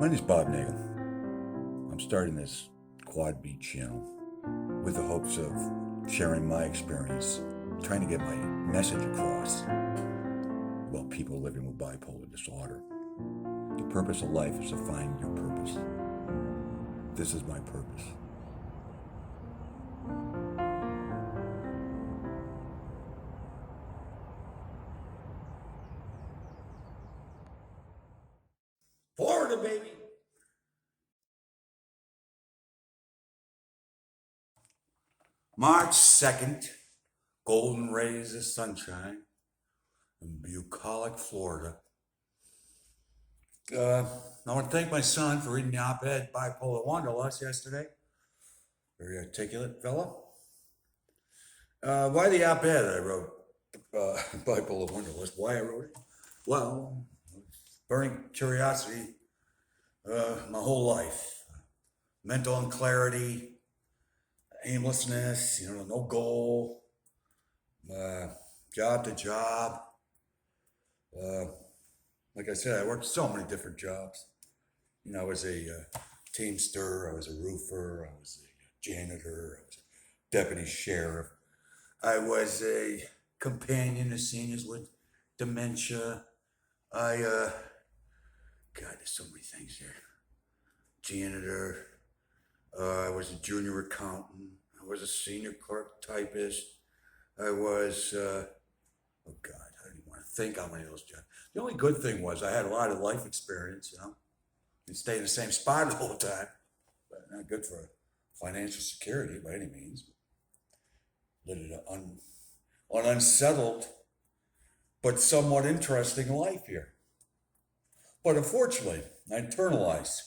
My name is Bob Nagle. I'm starting this quad beat channel with the hopes of sharing my experience, trying to get my message across about people living with bipolar disorder. The purpose of life is to find your purpose. This is my purpose. Florida, baby! March 2nd, golden rays of sunshine in bucolic Florida. I want to thank my son for reading the op-ed Bipolar Wanderlust yesterday. Very articulate fellow. Why the op-ed I wrote Bipolar Wanderlust? Why I wrote it? Well, burning curiosity my whole life. Mental unclarity, aimlessness, no goal, job to job. Like I said, I worked so many different jobs. I was a teamster, I was a roofer, I was a janitor, I was a deputy sheriff. I was a companion to seniors with dementia. God, there's so many things here. Janitor. I was a junior accountant. I was a senior clerk typist. I was, oh God, I don't even want to think how many of those jobs. The only good thing was I had a lot of life experience, and stay in the same spot all the time. But not good for financial security by any means. Lived an unsettled but somewhat interesting life here. But unfortunately, I internalized.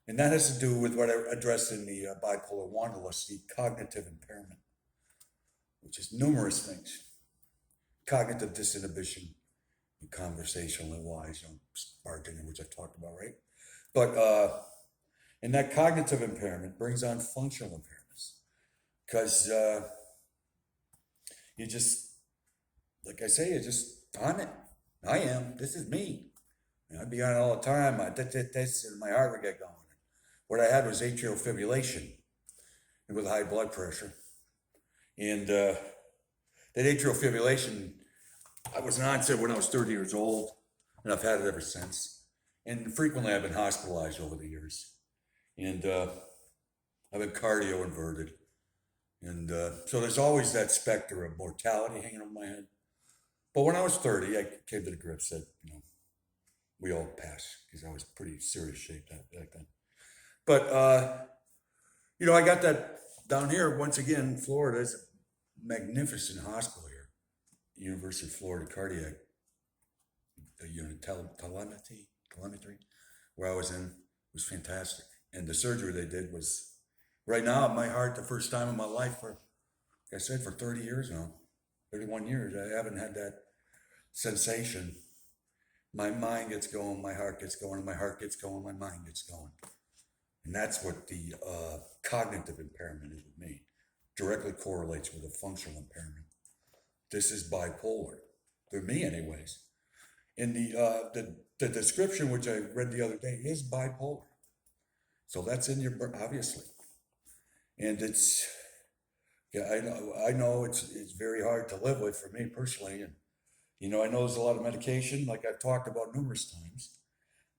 And that has to do with what I addressed in the bipolar wanderlust, the cognitive impairment, which is numerous things. Cognitive disinhibition, and conversational and wise, bargaining, which I talked about, right? But and that cognitive impairment brings on functional impairments because you just, like I say, you're just on it. I am. This is me. I'd be on it all the time. And my heart would get going. What I had was atrial fibrillation with high blood pressure. And that atrial fibrillation, I was an onset when I was 30 years old, and I've had it ever since. And frequently I've been hospitalized over the years. And I've been cardio inverted. And so there's always that specter of mortality hanging over my head. But when I was 30, I came to the grips that, we all pass, because I was pretty serious shape back then. But, I got that down here, once again, Florida is a magnificent hospital here. University of Florida Cardiac telemetry, where I was in, was fantastic. And the surgery they did was, right now, my heart, the first time in my life, for, like I said, for 30 years now, 31 years, I haven't had that sensation. My mind gets going, my heart gets going, and my heart gets going, my mind gets going. And that's what the cognitive impairment is with me. Directly correlates with a functional impairment. This is bipolar. For me, anyways. In the description, which I read the other day, is bipolar. So that's in your, obviously. And it's, I know it's very hard to live with for me personally. And, I know there's a lot of medication, like I've talked about numerous times.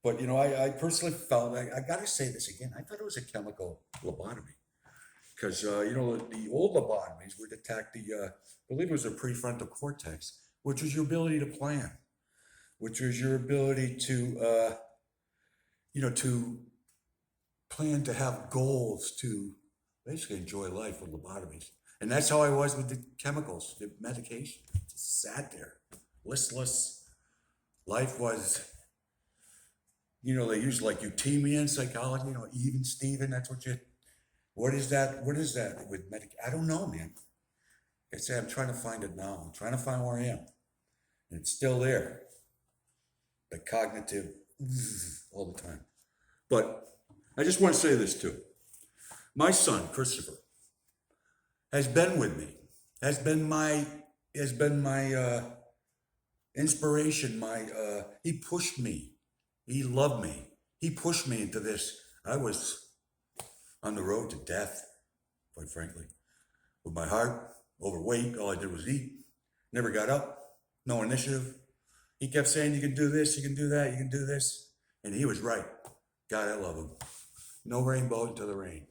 But, I personally felt, I got to say this again, I thought it was a chemical lobotomy. Because, the old lobotomies would attack I believe it was the prefrontal cortex, which was your ability to plan, which was your ability to, to plan, to have goals, to basically enjoy life with lobotomies. And that's how I was with the chemicals, the medication. Just sat there, listless. Life was, they use like euthymia in psychology, even Steven, that's what is that? What is that with medic? I don't know, man. Like I say, I'm trying to find it now. I'm trying to find where I am. And it's still there. The cognitive, all the time. But I just want to say this too. My son, Christopher, has been with me, has been my inspiration, he pushed me. He loved me. He pushed me into this. I was on the road to death, quite frankly. With my heart, overweight, all I did was eat. Never got up, no initiative. He kept saying, you can do this, you can do that, you can do this. And he was right. God, I love him. No rainbow until the rain.